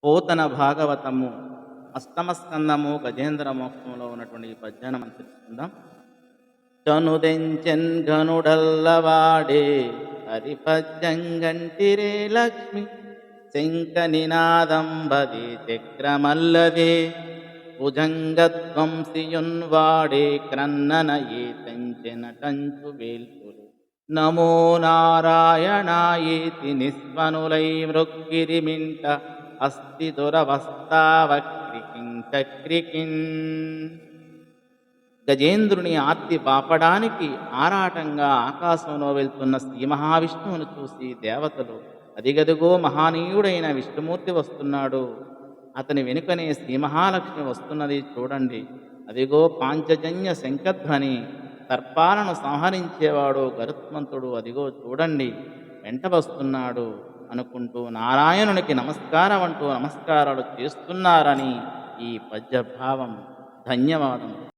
పోతన భాగవతము అష్టమ స్కందము గజేంద్ర మోక్షంలో ఉన్నటువంటి ఈ పద్యాన్ని మనం తెలుసుకుందాం. చనుదెంచెన్ ఘనుడల్లవాడే హరిపద్యంగంటిరే లక్ష్మి శంఖ నినాదంబది చక్రమల్లదే భుజంగధ్వంసియున్వాడే క్రన్నన ఏ తెంచెన టంచు వేల్పులు నమో నారాయణాయేతి నిస్వనులై మృక్కిరిమింట అస్తి దురవస్థావక్రికిం చక్రికిన్. గజేంద్రుని ఆర్తి పాపడానికి ఆరాటంగా ఆకాశంలో వెళ్తున్న శ్రీ మహావిష్ణువును చూసి దేవతలు అదిగదిగో మహానీయుడైన విష్ణుమూర్తి వస్తున్నాడు, అతని వెనుకనే శ్రీ మహాలక్ష్మి వస్తున్నది చూడండి, అదిగో పాంచజన్య శంఖధ్వని, సర్పాలను సంహరించేవాడు గరుత్మంతుడు అదిగో చూడండి వెంట వస్తున్నాడు అనుకుంటూ నారాయణునికి నమస్కారం అంటూ నమస్కారాలు చేస్తున్నారని ఈ పద్యభావం. ధన్యవాదం.